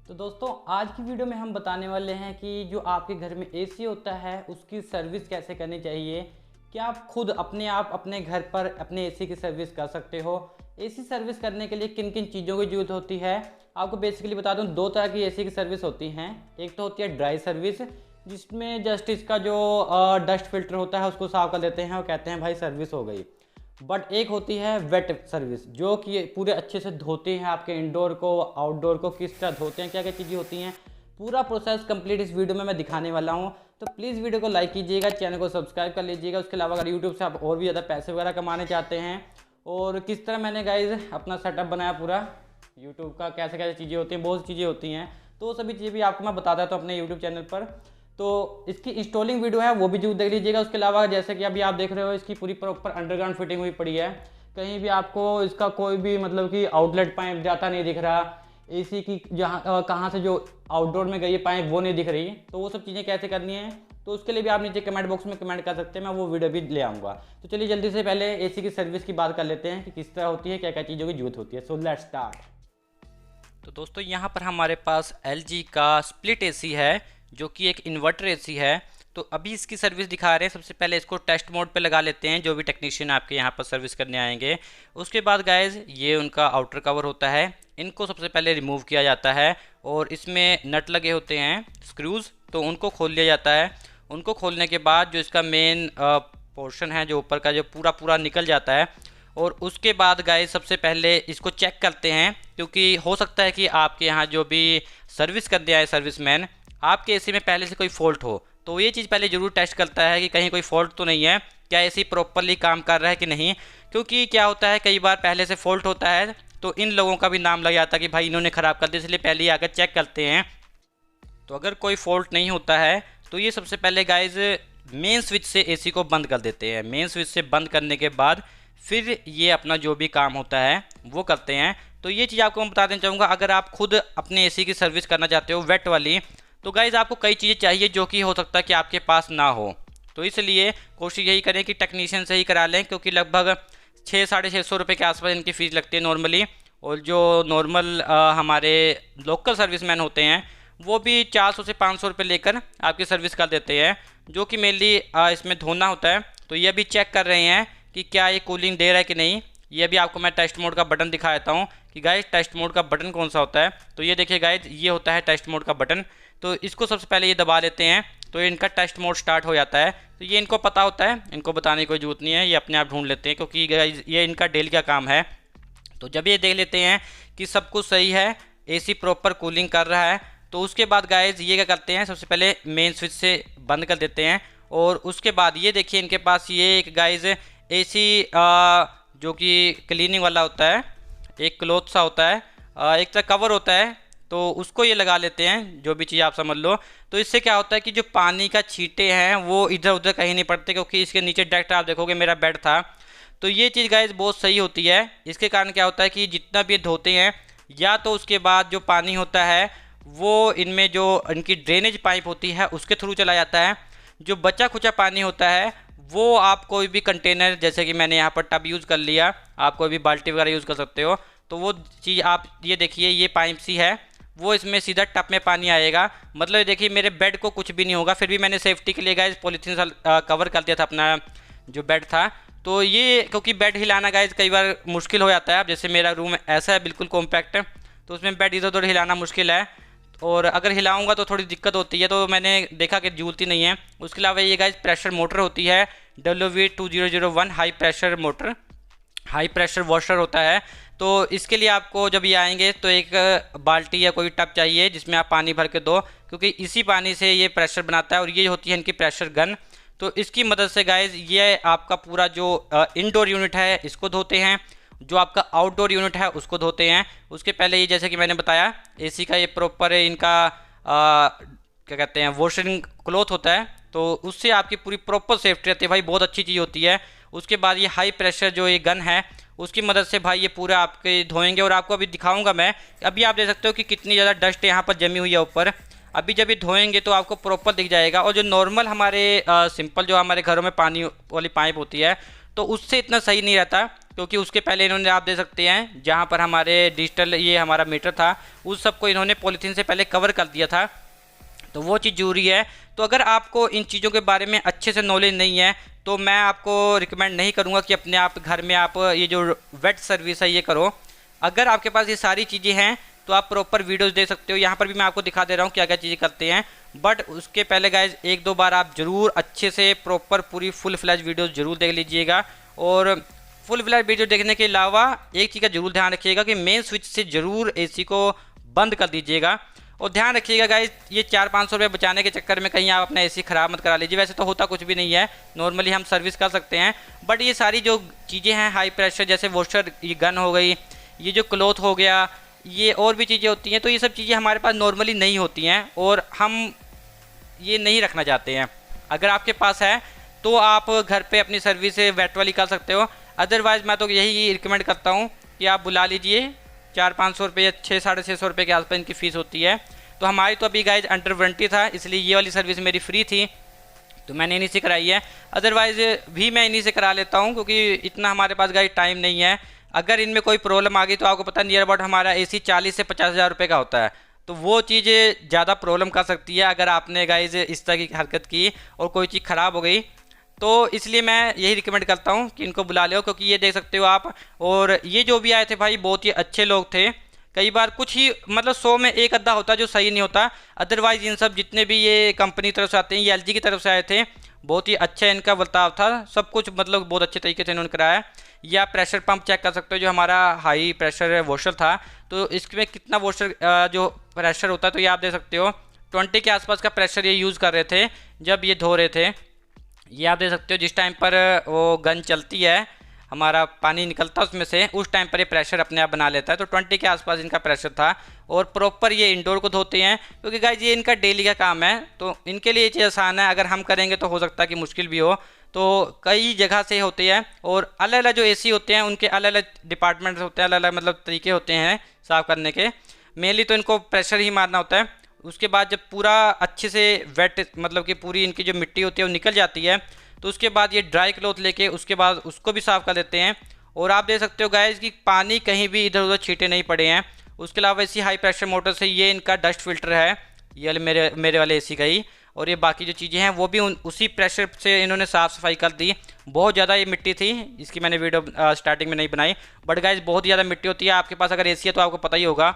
तो दोस्तों आज की वीडियो में हम बताने वाले हैं कि जो आपके घर में एसी होता है उसकी सर्विस कैसे करनी चाहिए। क्या आप खुद अपने आप अपने घर पर अपने एसी की सर्विस कर सकते हो। एसी सर्विस करने के लिए किन किन चीज़ों की जरूरत होती है आपको बेसिकली बता दूं। दो तरह की एसी की सर्विस होती हैं। एक तो होती है ड्राई सर्विस, जिसमें जस्ट इसका जो डस्ट फिल्टर होता है उसको साफ कर देते हैं और कहते हैं भाई सर्विस हो गई। बट एक होती है वेट सर्विस, जो कि पूरे अच्छे से धोते हैं आपके इंडोर को आउटडोर को, किस तरह धोते हैं, क्या क्या चीज़ें होती हैं। पूरा प्रोसेस कंप्लीट इस वीडियो में मैं दिखाने वाला हूँ। तो प्लीज़ वीडियो को लाइक कीजिएगा, चैनल को सब्सक्राइब कर लीजिएगा। उसके अलावा अगर यूट्यूब से आप और भी ज़्यादा पैसे वगैरह कमाने चाहते हैं और किस तरह मैंने गाइज अपना सेटअप बनाया पूरा यूट्यूब का, कैसे कैसे चीज़ें होती हैं, बहुत सी चीज़ें होती हैं, तो वो सभी चीज़ें भी आपको मैं बताता था अपने यूट्यूब चैनल पर। तो इसकी इंस्टॉलिंग वीडियो है वो भी जरूर देख लीजिएगा। उसके अलावा जैसे कि अभी आप देख रहे हो इसकी पूरी प्रॉपर अंडरग्राउंड फिटिंग हुई पड़ी है। कहीं भी आपको इसका कोई भी मतलब कि आउटलेट पाइप जाता नहीं दिख रहा, एसी की जहाँ कहाँ से जो आउटडोर में गई है पाइप वो नहीं दिख रही। तो वो सब चीज़ें कैसे करनी है तो उसके लिए भी आप नीचे कमेंट बॉक्स में कमेंट कर सकते हैं, मैं वो वीडियो भी ले आऊँगा। तो चलिए जल्दी से पहले एसी की सर्विस की बात कर लेते हैं कि किस तरह होती है, क्या क्या चीज़ों की जरूरत होती है। So let's start. तो दोस्तों यहाँ पर हमारे पास LG का स्प्लिट एसी है, जो कि एक इन्वर्टर एसी है। तो अभी इसकी सर्विस दिखा रहे हैं। सबसे पहले इसको टेस्ट मोड पे लगा लेते हैं, जो भी टेक्नीशियन आपके यहाँ पर सर्विस करने आएंगे। उसके बाद गाइज ये उनका आउटर कवर होता है, इनको सबसे पहले रिमूव किया जाता है और इसमें नट लगे होते हैं स्क्रूज़, तो उनको खोल लिया जाता है। उनको खोलने के बाद जो इसका मेन पोर्शन है जो ऊपर का, जो पूरा पूरा निकल जाता है। और उसके बाद गाइस सबसे पहले इसको चेक करते हैं, क्योंकि हो सकता है कि आपके यहाँ जो भी सर्विस करने आए सर्विसमैन, आपके एसी में पहले से कोई फॉल्ट हो। तो ये चीज़ पहले ज़रूर टेस्ट करता है कि कहीं कोई फॉल्ट तो नहीं है, क्या एसी प्रॉपरली काम कर रहा है कि नहीं। क्योंकि क्या होता है कई बार पहले से फॉल्ट होता है तो इन लोगों का भी नाम लग जाता है कि भाई इन्होंने ख़राब कर दिया, इसलिए पहले ही आकर चेक करते हैं। तो अगर कोई फॉल्ट नहीं होता है तो ये सबसे पहले गाइज मेन स्विच से एसी को बंद कर देते हैं। मेन स्विच से बंद करने के बाद फिर ये अपना जो भी काम होता है वो करते हैं। तो ये चीज़ आपको मैं बता देना चाहूँगा, अगर आप खुद अपने एसी की सर्विस करना चाहते हो वेट वाली, तो गाइज आपको कई चीज़ें चाहिए जो कि हो सकता है कि आपके पास ना हो। तो इसलिए कोशिश यही करें कि टेक्नीशियन से ही करा लें, क्योंकि लगभग 600-650 रुपये के आसपास इनकी फ़ीस लगती है नॉर्मली। और जो नॉर्मल हमारे लोकल सर्विसमैन होते हैं वो भी 400 से 500 रुपये लेकर आपकी सर्विस कर देते हैं, जो कि मेनली इसमें धोना होता है। तो ये भी चेक कर रहे हैं कि क्या ये कूलिंग दे रहा है कि नहीं। ये भी आपको मैं टेस्ट मोड का बटन दिखा देता हूँ कि गाइज टेस्ट मोड का बटन कौन सा होता है। तो ये देखिए गाइज, ये होता है टेस्ट मोड का बटन। तो इसको सबसे पहले ये दबा देते हैं तो इनका टेस्ट मोड स्टार्ट हो जाता है। तो ये इनको पता होता है, इनको बताने की कोई जरूरत नहीं है, ये अपने आप ढूंढ लेते हैं, क्योंकि गाइज ये इनका डेली का काम है। तो जब ये देख लेते हैं कि सब कुछ सही है, एसी प्रॉपर कूलिंग कर रहा है, तो उसके बाद गाइज ये क्या करते हैं, सबसे पहले मेन स्विच से बंद कर देते हैं। और उसके बाद ये देखिए इनके पास ये एक गाइज एसी जो कि क्लीनिंग वाला होता है, एक क्लॉथ सा होता है, एक तरह कवर होता है, तो उसको ये लगा लेते हैं, जो भी चीज़ आप समझ लो। तो इससे क्या होता है कि जो पानी का छींटे हैं वो इधर उधर कहीं नहीं पड़ते, क्योंकि इसके नीचे डायरेक्ट आप देखोगे मेरा बेड था। तो ये चीज़ गाइज बहुत सही होती है। इसके कारण क्या होता है कि जितना भी ये धोते हैं, या तो उसके बाद जो पानी होता है वो इनमें जो इनकी ड्रेनेज पाइप होती है उसके थ्रू चला जाता है। जो बचा खुचा पानी होता है वो आप कोई भी कंटेनर, जैसे कि मैंने यहाँ पर टब यूज़ कर लिया, आप कोई भी बाल्टी वगैरह यूज़ कर सकते हो। तो वो चीज़ आप ये देखिए, ये पाइप सी है, वो इसमें सीधा टब में पानी आएगा। मतलब ये देखिए मेरे बेड को कुछ भी नहीं होगा, फिर भी मैंने सेफ्टी के लिए गाइज पॉलीथीन से कवर कर दिया था अपना जो बेड था। तो ये क्योंकि बेड हिलाना गाइज कई बार मुश्किल हो जाता है। अब जैसे मेरा रूम ऐसा है बिल्कुल कॉम्पैक्ट, तो उसमें बेड इधर उधर हिलाना मुश्किल है, और अगर हिलाऊंगा तो थोड़ी दिक्कत होती है। तो मैंने देखा कि झूलती नहीं है। उसके अलावा ये गाइज प्रेशर मोटर होती है, WV2001 high pressure motor, high pressure washer होता है। तो इसके लिए आपको जब ये आएंगे तो एक बाल्टी या कोई टब चाहिए जिसमें आप पानी भर के दो, क्योंकि इसी पानी से ये प्रेशर बनाता है। और ये होती है इनकी प्रेशर गन। तो इसकी मदद से गाइज ये आपका पूरा जो इनडोर यूनिट है इसको धोते हैं, जो आपका आउटडोर यूनिट है उसको धोते हैं। उसके पहले ये जैसे कि मैंने बताया एसी का ये प्रॉपर इनका क्या कहते हैं वॉशिंग क्लॉथ होता है, तो उससे आपकी पूरी प्रॉपर सेफ्टी रहती है भाई, बहुत अच्छी चीज़ होती है। उसके बाद ये हाई प्रेशर जो ये गन है उसकी मदद से भाई ये पूरा आपके धोएंगे। और आपको अभी दिखाऊंगा मैं, अभी आप देख सकते हो कि कितनी ज़्यादा डस्ट यहाँ पर जमी हुई है ऊपर। अभी जब ये धोएंगे तो आपको प्रॉपर दिख जाएगा। और जो नॉर्मल हमारे सिंपल जो हमारे घरों में पानी वाली पाइप होती है तो उससे इतना सही नहीं रहता। क्योंकि उसके पहले इन्होंने आप देख सकते हैं जहाँ पर हमारे डिजिटल ये हमारा मीटर था उस सबको इन्होंने पॉलीथीन से पहले कवर कर दिया था, तो वो चीज़ जरूरी है। तो अगर आपको इन चीज़ों के बारे में अच्छे से नॉलेज नहीं है तो मैं आपको रिकमेंड नहीं करूँगा कि अपने आप घर में आप ये जो वेट सर्विस है ये करो। अगर आपके पास ये सारी चीज़ें हैं तो आप प्रॉपर वीडियोस देख सकते हो, यहाँ पर भी मैं आपको दिखा दे रहा हूँ क्या क्या चीज़ें करते हैं। बट उसके पहले गाइज एक दो बार आप ज़रूर अच्छे से प्रॉपर पूरी फुल फ्लैश वीडियोस ज़रूर देख लीजिएगा। और फुल फ्लैश वीडियो देखने के अलावा एक चीज़ का जरूर ध्यान रखिएगा कि मेन स्विच से ज़रूर एसी को बंद कर दीजिएगा। और ध्यान रखिएगा गाइज ये 400-500 रुपये बचाने के चक्कर में कहीं आप अपना एसी ख़राब मत करा लीजिए। वैसे तो होता कुछ भी नहीं है, नॉर्मली हम सर्विस कर सकते हैं। बट ये सारी जो चीज़ें हैं हाई प्रेशर जैसे वॉशर ये गन हो गई, ये जो क्लॉथ हो गया, ये और भी चीज़ें होती हैं, तो ये सब चीज़ें हमारे पास नॉर्मली नहीं होती हैं और हम ये नहीं रखना चाहते हैं। अगर आपके पास है तो आप घर पे अपनी सर्विस वेट वाली कर सकते हो। अदरवाइज़ मैं तो यही रिकमेंड करता हूँ कि आप बुला लीजिए। 400-500 रुपये या 600-650 रुपये के आसपास इनकी फ़ीस होती है। तो हमारी तो अभी गाइज अंडर वारंटी था, इसलिए ये वाली सर्विस मेरी फ्री थी तो मैंने इन्हीं से कराई है। अदरवाइज़ भी मैं इन्हीं से करा लेता हूँ क्योंकि इतना हमारे पास गाइज टाइम नहीं है। अगर इनमें कोई प्रॉब्लम आ गई तो आपको पता नियर अबाउट हमारा एसी 40 से 50 हज़ार रुपये का होता है, तो वो चीज़ें ज़्यादा प्रॉब्लम कर सकती है अगर आपने गाइज इस तरह की हरकत की और कोई चीज़ ख़राब हो गई। तो इसलिए मैं यही रिकमेंड करता हूँ कि इनको बुला लो, क्योंकि ये देख सकते हो आप। और ये जो भी आए थे भाई बहुत ही अच्छे लोग थे। कई बार कुछ ही मतलब 100 में एक अद्धा होता जो सही नहीं होता। अदरवाइज़ इन सब जितने भी ये कंपनी की तरफ से आते हैं, ये एलजी की तरफ से आए थे, बहुत ही अच्छा इनका बर्ताव था, सब कुछ मतलब बहुत अच्छे तरीके से इन्होंने कराया। या प्रेशर पंप चेक कर सकते हो, जो हमारा हाई प्रेशर वॉशर था तो इसमें कितना वॉशर जो प्रेशर होता है तो ये आप देख सकते हो 20 के आसपास का प्रेशर ये यूज़ कर रहे थे जब ये धो रहे थे। ये आप देख सकते हो जिस टाइम पर वो गन चलती है हमारा पानी निकलता है उसमें से, उस टाइम पर ये प्रेशर अपने आप बना लेता है। तो 20 के आसपास इनका प्रेशर था। और प्रॉपर ये इंडोर को धोते हैं क्योंकि गाइस ये इनका डेली का काम है, तो इनके लिए ये चीज़ आसान है। अगर हम करेंगे तो हो सकता है कि मुश्किल भी हो। तो कई जगह से होती है और अलग अलग जो एसी होते हैं उनके अलग अलग डिपार्टमेंट्स होते हैं, अलग अलग मतलब तरीके होते हैं साफ़ करने के। मेनली तो इनको प्रेशर ही मारना होता है। उसके बाद जब पूरा अच्छे से वेट मतलब कि पूरी इनकी जो मिट्टी होती है वो निकल जाती है तो उसके बाद ये ड्राई क्लॉथ लेके उसके बाद उसको भी साफ़ कर देते हैं। और आप देख सकते हो गाइस कि पानी कहीं भी इधर उधर छींटे नहीं पड़े हैं। उसके अलावा इसी हाई प्रेशर मोटर से ये इनका डस्ट फिल्टर है, ये वाले मेरे वाले एसी का ही। और ये बाकी जो चीज़ें हैं वो भी उसी प्रेशर से इन्होंने साफ़ सफाई कर दी। बहुत ज़्यादा ये मिट्टी थी, इसकी मैंने वीडियो स्टार्टिंग में नहीं बनाई, बट गाइस बहुत ज़्यादा मिट्टी होती है। आपके पास अगर एसी है तो आपको पता ही होगा।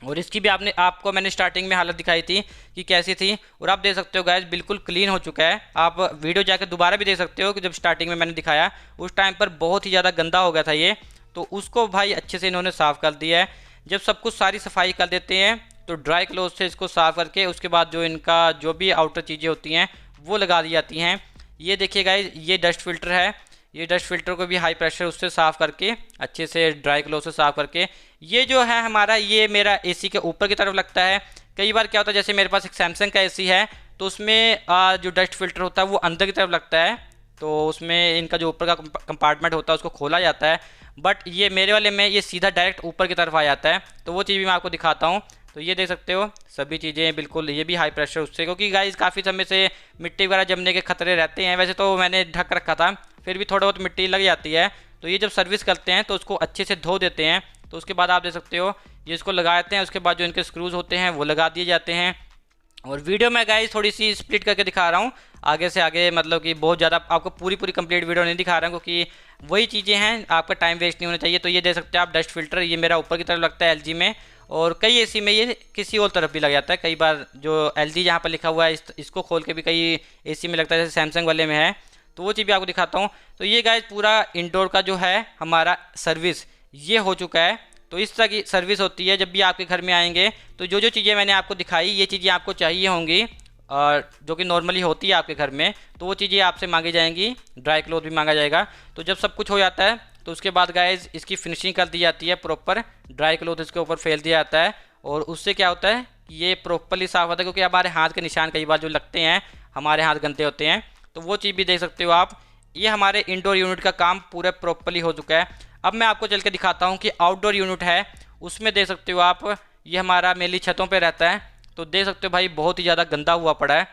और इसकी भी आपको मैंने स्टार्टिंग में हालत दिखाई थी कि कैसी थी। और आप देख सकते हो गाइस बिल्कुल क्लीन हो चुका है। आप वीडियो जाकर दोबारा भी देख सकते हो कि जब स्टार्टिंग में मैंने दिखाया उस टाइम पर बहुत ही ज़्यादा गंदा हो गया था ये, तो उसको भाई अच्छे से इन्होंने साफ़ कर दिया है। जब सब कुछ सारी सफाई कर देते हैं तो ड्राई क्लोथ से इसको साफ़ करके उसके बाद जो इनका जो भी आउटर चीज़ें होती हैं वो लगा दी जाती हैं। ये देखिए गाइस ये डस्ट फिल्टर है, ये डस्ट फिल्टर को भी हाई प्रेशर उससे साफ़ करके अच्छे से ड्राई क्लॉथ से साफ़ करके ये जो है हमारा ये मेरा एसी के ऊपर की तरफ लगता है। कई बार क्या होता है जैसे मेरे पास एक सैमसंग का एसी है तो उसमें जो डस्ट फिल्टर होता है वो अंदर की तरफ लगता है, तो उसमें इनका जो ऊपर का कंपार्टमेंट होता है उसको खोला जाता है। बट ये मेरे वाले में ये सीधा डायरेक्ट ऊपर की तरफ आ जाता है, तो वो चीज़ भी मैं आपको दिखाता हूँ। तो ये देख सकते हो सभी चीज़ें बिल्कुल, ये भी हाई प्रेशर उससे, क्योंकि गाइस काफ़ी समय से मिट्टी वगैरह जमने के खतरे रहते हैं। वैसे तो मैंने ढक रखा था, फिर भी थोड़ा बहुत मिट्टी लग जाती है। तो ये जब सर्विस करते हैं तो उसको अच्छे से धो देते हैं। तो उसके बाद आप देख सकते हो ये इसको लगाते हैं, उसके बाद जो इनके स्क्रूज होते हैं वो लगा दिए जाते हैं। और वीडियो में गाइस थोड़ी सी स्प्लिट करके दिखा रहा हूँ आगे से आगे, मतलब कि बहुत ज़्यादा आपको पूरी कंप्लीट वीडियो नहीं दिखा रहा हूँ क्योंकि वही चीज़ें हैं, आपका टाइम वेस्ट नहीं होना चाहिए। तो ये देख सकते हैं आप डस्ट फिल्टर, ये मेरा ऊपर की तरफ लगता है एलजी में, और कई एसी में ये किसी और तरफ भी लग जाता है। कई बार जो एलजी जहाँ पर लिखा हुआ है इसको खोल के भी कई एसी में लगता है, जैसे सैमसंग वाले में है। तो वो चीज़ भी आपको दिखाता हूँ। तो ये गाइस पूरा इंडोर का जो है हमारा सर्विस ये हो चुका है। तो इस तरह की सर्विस होती है जब भी आपके घर में आएंगे। तो जो जो चीज़ें मैंने आपको दिखाई ये चीज़ें आपको चाहिए होंगी और जो कि नॉर्मली होती है आपके घर में, तो वो चीज़ें आपसे मांगी जाएंगी। ड्राई क्लॉथ भी मांगा जाएगा। तो जब सब कुछ हो जाता है तो उसके बाद गाइस इसकी फिनिशिंग कर दी जाती है, प्रॉपर ड्राई क्लॉथ इसके ऊपर फैल दिया जाता है। और उससे क्या होता है ये प्रॉपरली साफ़ होता है, क्योंकि हमारे हाथ के निशान कई बार जो लगते हैं हमारे हाथ गंदे होते हैं। तो वो चीज़ भी देख सकते हो आप। ये हमारे इंडोर यूनिट का काम पूरा प्रॉपरली हो चुका है। अब मैं आपको चल के दिखाता हूँ कि आउटडोर यूनिट है, उसमें देख सकते हो आप ये हमारा मेनली छतों पे रहता है। तो देख सकते हो भाई बहुत ही ज़्यादा गंदा हुआ पड़ा है।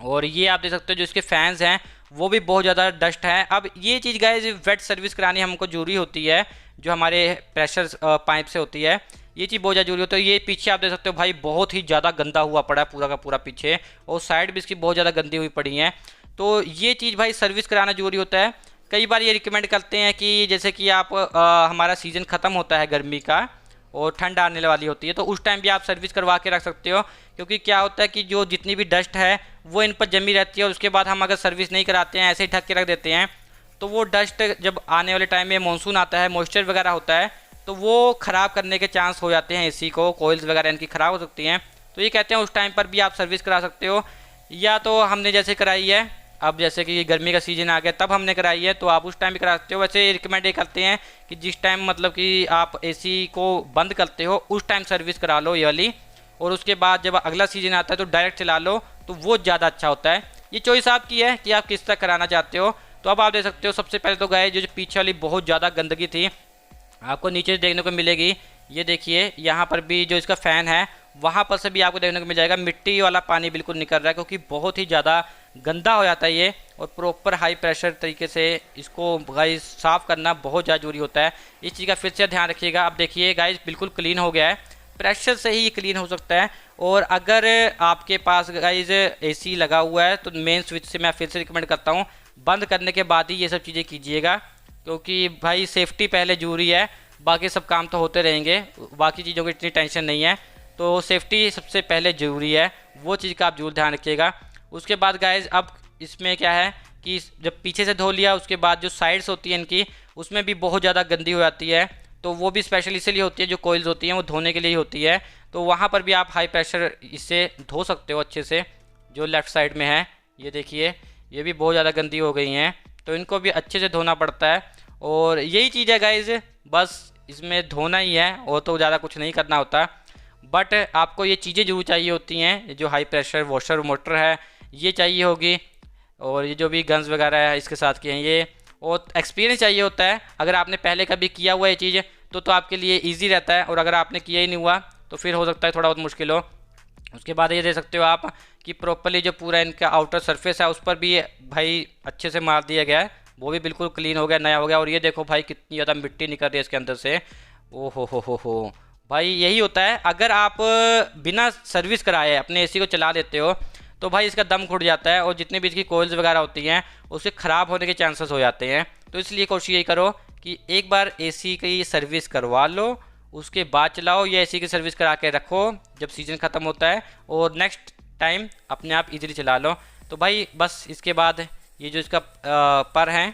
और ये आप देख सकते हो जो इसके फैंस हैं वो भी बहुत ज़्यादा डस्ट है। अब ये चीज़ गाइस वेट सर्विस करानी हमको जरूरी होती है, जो हमारे प्रेशर पाइप से होती है, ये चीज़ बहुत ज़्यादा जरूरी होती है। ये पीछे आप देख सकते हो भाई बहुत ही ज़्यादा गंदा हुआ पड़ा है पूरा का पूरा पीछे, और साइड भी इसकी बहुत ज़्यादा गंदी हुई पड़ी है। तो ये चीज़ भाई सर्विस कराना जरूरी होता है। कई बार ये रिकमेंड करते हैं कि जैसे कि आप हमारा सीज़न ख़त्म होता है गर्मी का और ठंड आने वाली होती है, तो उस टाइम भी आप सर्विस करवा के रख सकते हो। क्योंकि क्या होता है कि जो जितनी भी डस्ट है वो इन पर जमी रहती है, और उसके बाद हम अगर सर्विस नहीं कराते हैं, ऐसे ही ढक के रख देते हैं, तो वो डस्ट जब आने वाले टाइम में मानसून आता है, मॉइस्चर वगैरह होता है, तो वो ख़राब करने के चांस हो जाते हैं एसी को, कोयल्स वगैरह इनकी ख़राब हो सकती हैं। तो ये कहते हैं उस टाइम पर भी आप सर्विस करा सकते हो। या तो हमने जैसे कराई है, अब जैसे कि गर्मी का सीज़न आ गया तब हमने कराई है, तो आप उस टाइम भी करा सकते हो। वैसे रिकमेंड ये करते हैं कि जिस टाइम मतलब कि आप एसी को बंद करते हो उस टाइम सर्विस करा लो ये वाली, और उसके बाद जब अगला सीज़न आता है तो डायरेक्ट चला लो, तो वो ज़्यादा अच्छा होता है। ये चॉइस आपकी है कि आप किस तरह कराना चाहते हो। तो अब आप देख सकते हो सबसे पहले तो गाइस जो पीछे वाली बहुत ज़्यादा गंदगी थी आपको नीचे देखने को मिलेगी। ये देखिए यहाँ पर भी जो इसका फ़ैन है वहाँ पर से भी आपको देखने को मिल जाएगा मिट्टी वाला पानी बिल्कुल निकल रहा है, क्योंकि बहुत ही ज़्यादा गंदा हो जाता है ये, और प्रॉपर हाई प्रेशर तरीके से इसको गाइस साफ़ करना बहुत ज़्यादा जरूरी होता है। इस चीज़ का फिर से ध्यान रखिएगा। अब देखिए गाइस बिल्कुल क्लीन हो गया है, प्रेशर से ही ये क्लीन हो सकता है। और अगर आपके पास गाइस एसी लगा हुआ है तो मेन स्विच से मैं फिर से रिकमेंड करता हूँ बंद करने के बाद ही ये सब चीज़ें कीजिएगा, क्योंकि भाई सेफ्टी पहले जरूरी है, बाकी सब काम तो होते रहेंगे, बाकी चीज़ों की इतनी टेंशन नहीं है। तो सेफ्टी सबसे पहले ज़रूरी है, वो चीज़ का आप जरूर ध्यान रखिएगा। उसके बाद गाइस अब इसमें क्या है कि जब पीछे से धो लिया उसके बाद जो साइड्स होती हैं इनकी उसमें भी बहुत ज़्यादा गंदी हो जाती है, तो वो भी स्पेशल इसलिए होती है, जो कोइल्स होती हैं वो धोने के लिए ही होती है। तो वहाँ पर भी आप हाई प्रेशर इससे धो सकते हो अच्छे से। जो लेफ़्ट साइड में है ये देखिए, ये भी बहुत ज़्यादा गंदी हो गई हैं, तो इनको भी अच्छे से धोना पड़ता है। और यही चीज़ है गाइस, बस इसमें धोना ही है और तो ज़्यादा कुछ नहीं करना होता। बट आपको ये चीज़ें जरूर चाहिए होती हैं, जो हाई प्रेशर वॉशर मोटर है ये चाहिए होगी, और ये जो भी गन्स वगैरह है इसके साथ के हैं ये, और एक्सपीरियंस चाहिए होता है। अगर आपने पहले कभी किया हुआ ये चीज़ तो आपके लिए ईजी रहता है, और अगर आपने किया ही नहीं हुआ तो फिर हो सकता है थोड़ा बहुत मुश्किल हो। उसके बाद ये देख सकते हो आप कि प्रॉपर्ली जो पूरा इनका आउटर सरफेस है उस पर भी भाई अच्छे से मार दिया गया है, वो भी बिल्कुल क्लीन हो गया, नया हो गया। और ये देखो भाई कितनी ज़्यादा मिट्टी निकल रही है इसके अंदर से, ओ हो भाई यही होता है। अगर आप बिना सर्विस कराए अपने एसी को चला लेते हो तो भाई इसका दम घुट जाता है, और जितनी भी इसकी कोयल्स वगैरह होती हैं उसके ख़राब होने के चांसेस हो जाते हैं। तो इसलिए कोशिश यही करो कि एक बार एसी की सर्विस करवा लो, उसके बाद चलाओ, या एसी की सर्विस करा के रखो जब सीज़न ख़त्म होता है, और नेक्स्ट टाइम अपने आप इजीली चला लो। तो भाई बस इसके बाद ये जो इसका पर है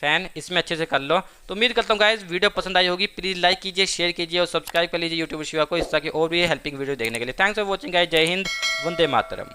फ़ैन, इसमें अच्छे से कर लो। तो उम्मीद करता हूँ गाइस वीडियो पसंद आई होगी। प्लीज़ लाइक कीजिए, शेयर कीजिए और सब्सक्राइब कर लीजिए यूट्यूब शिवा को, इस तरह की और भी हेल्पिंग वीडियो देखने के लिए। Thanks for watching guys. जय हिंद, वंदे मातरम।